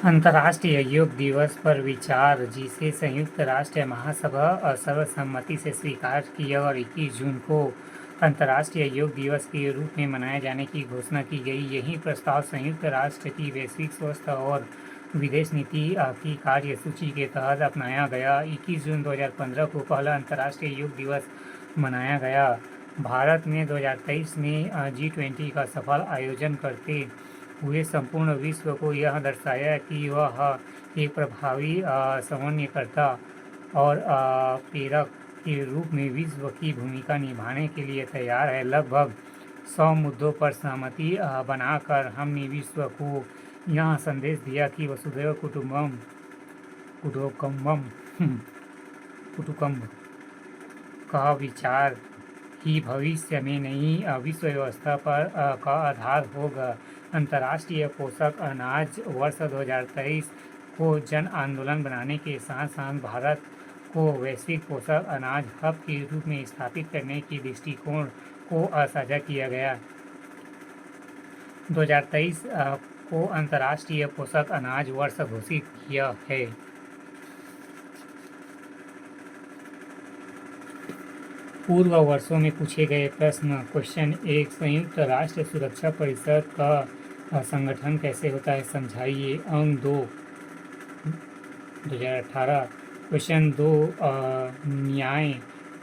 अंतर्राष्ट्रीय योग दिवस पर विचार, जिसे संयुक्त राष्ट्र महासभा सर्वसम्मति से स्वीकार किया और 21 जून को अंतर्राष्ट्रीय योग दिवस के रूप में मनाए जाने की घोषणा की गई। यही प्रस्ताव संयुक्त राष्ट्र की वैश्विक स्वास्थ्य और विदेश नीति की कार्यसूची के तहत अपनाया गया। 21 जून 2015 को पहला अंतर्राष्ट्रीय योग दिवस मनाया गया। भारत ने 2023 में G20 का सफल आयोजन करते हुए संपूर्ण विश्व को यह दर्शाया कि वह एक प्रभावी समन्वयकर्ता और प्रेरक के रूप में विश्व की भूमिका निभाने के लिए तैयार है। लगभग 100 मुद्दों पर सहमति बनाकर हमने विश्व को यह संदेश दिया कि वसुधैव कुटुंबकम का विचार ही भविष्य में नई विश्व व्यवस्था पर का आधार होगा। अंतर्राष्ट्रीय पोषक अनाज वर्ष 2023 को जन आंदोलन बनाने के साथ साथ भारत को वैश्विक पोषक अनाज हब के रूप में स्थापित करने की दृष्टिकोण को साझा किया गया। 2023 को अंतर्राष्ट्रीय पोषक अनाज वर्ष घोषित किया है। पूर्व वर्षों में पूछे गए प्रश्न। क्वेश्चन 1, संयुक्त राष्ट्र सुरक्षा परिषद का संगठन कैसे होता है, समझाइए। अंक 2 2018। क्वेश्चन 2, न्याय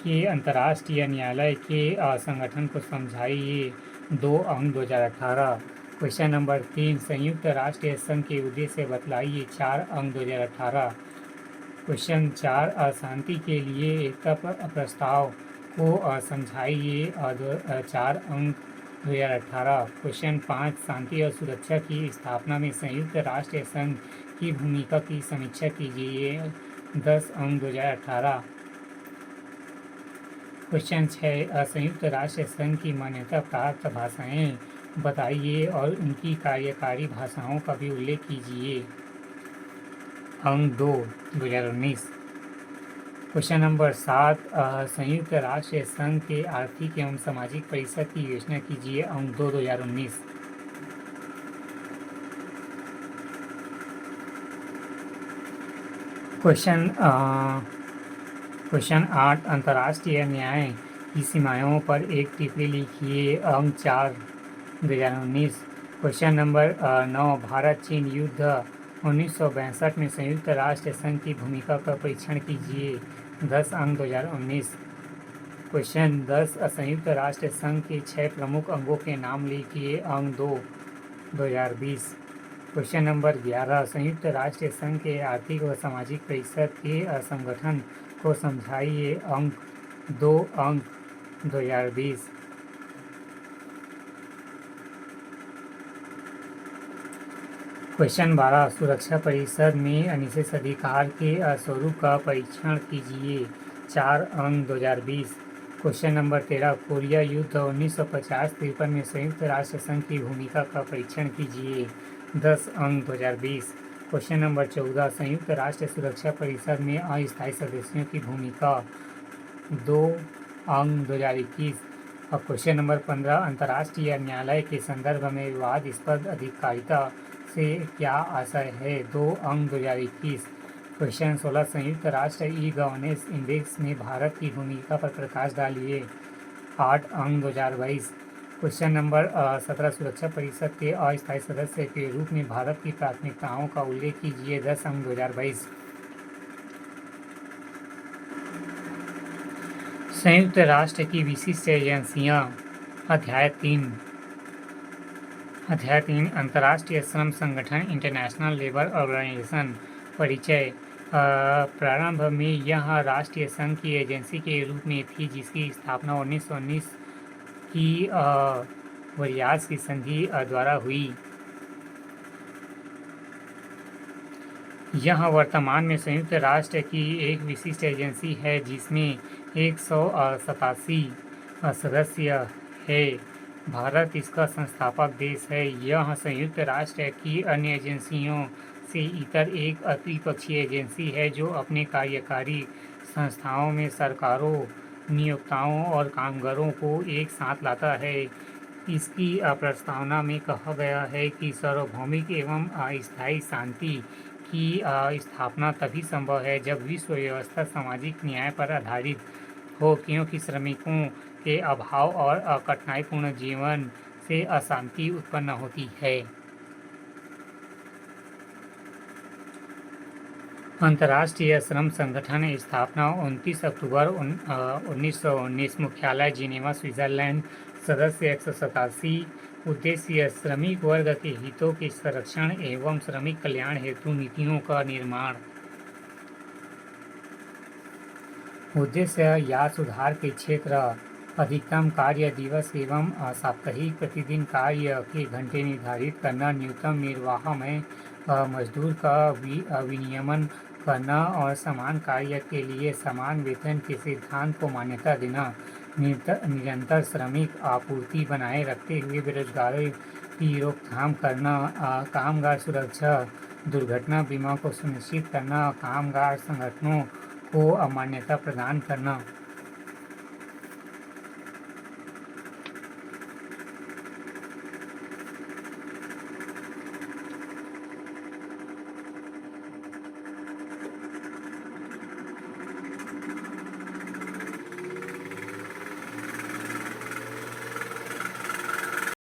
के अंतर्राष्ट्रीय न्यायालय के संगठन को समझाइए। 2 अंक 2018। क्वेश्चन नंबर 3, संयुक्त राष्ट्र संघ के उद्देश्य बतलाइए। 4 अंक 2018। क्वेश्चन 4, शांति के लिए एकता प्रस्ताव को समझाइए। 4 अंक 2018। क्वेश्चन 5, शांति और सुरक्षा की स्थापना में संयुक्त राष्ट्र संघ की भूमिका की समीक्षा कीजिए। 10 अंक 2018। क्वेश्चन 6, संयुक्त राष्ट्र संघ की मान्यता प्राप्त भाषाएं बताइए और उनकी कार्यकारी भाषाओं का भी उल्लेख कीजिए। अंक 2 2019। क्वेश्चन नंबर 7, संयुक्त राष्ट्र संघ के आर्थिक एवं सामाजिक परिषद की योजना कीजिए। अंक 2 2019। क्वेश्चन 8, अंतर्राष्ट्रीय न्याय की सीमाओं पर एक टिप्पणी लिखिए। अंक 4 2019। क्वेश्चन नंबर 9, भारत चीन युद्ध 1962 में संयुक्त राष्ट्र संघ की भूमिका का परीक्षण कीजिए। 10 अंक 2019। क्वेश्चन 10, संयुक्त राष्ट्र संघ के 6 प्रमुख अंगों के नाम लिखिए। अंक 2 2020। क्वेश्चन नंबर 11, संयुक्त राष्ट्र संघ के आर्थिक व सामाजिक परिषद के संगठन को समझाइए। अंक 2 अंक 2020। क्वेश्चन 12, सुरक्षा परिषद में अनिश्चित अधिकार के स्वरूप का परीक्षण कीजिए। 4 अंक 2020। क्वेश्चन नंबर 13, कोरिया युद्ध 1950-53 में संयुक्त राष्ट्र संघ की भूमिका का परीक्षण कीजिए। 10 अंक 2020। क्वेश्चन नंबर 14, संयुक्त राष्ट्र सुरक्षा परिषद में अस्थायी सदस्यों की भूमिका। 2 अंक 2021। और क्वेश्चन नंबर 15, अंतर्राष्ट्रीय न्यायालय के संदर्भ में विवादास्पद अधिकारिता से क्या आशय है। 2 अंक 2021। क्वेश्चन 16, संयुक्त राष्ट्र ई गवर्नेंस इंडेक्स में भारत की भूमिका पर प्रकाश डालिए। 8 अंक 2022। क्वेश्चन नंबर 17, सुरक्षा परिषद के अस्थायी सदस्य के रूप में भारत की प्राथमिकताओं का उल्लेख कीजिए। 10 अंक 2022। संयुक्त राष्ट्र की विशिष्ट एजेंसियां। अध्याय 3 अंतर्राष्ट्रीय श्रम संगठन इंटरनेशनल लेबर ऑर्गेनाइजेशन। परिचय। प्रारंभ में यह राष्ट्रीय संघ की एजेंसी के रूप में थी, जिसकी स्थापना 1919 की वर्साय की संधि द्वारा हुई। यह वर्तमान में संयुक्त राष्ट्र की एक विशिष्ट एजेंसी है, जिसमें 187 सदस्य है। भारत इसका संस्थापक देश है। यह संयुक्त राष्ट्र की अन्य एजेंसियों से इतर एक त्रिपक्षीय एजेंसी है, जो अपने कार्यकारी संस्थाओं में सरकारों, नियोक्ताओं और कामगारों को एक साथ लाता है। इसकी प्रस्तावना में कहा गया है कि सार्वभौमिक एवं स्थायी शांति की स्थापना तभी संभव है जब विश्व व्यवस्था सामाजिक न्याय पर आधारित हो, क्योंकि श्रमिकों के अभाव और कठिनाईपूर्ण जीवन से अशांति उत्पन्न होती है। अंतर्राष्ट्रीय श्रम संगठन स्थापना 29 अक्टूबर 1919, मुख्यालय जिनेवा, स्विट्जरलैंड, सदस्य 187। उद्देश्य श्रमिक वर्ग के हितों के संरक्षण एवं श्रमिक कल्याण हेतु नीतियों का निर्माण। उद्देश्य या सुधार के क्षेत्र अधिकतम कार्य दिवस एवं साप्ताहिक प्रतिदिन कार्य के घंटे निर्धारित करना, न्यूनतम निर्वाह में मजदूर का विनियमन करना और समान कार्य के लिए समान वेतन के सिद्धांत को मान्यता देना, निरंतर श्रमिक आपूर्ति बनाए रखते हुए बेरोजगारी की रोकथाम करना, कामगार सुरक्षा दुर्घटना बीमा को सुनिश्चित करना, कामगार संगठनों को मान्यता प्रदान करना।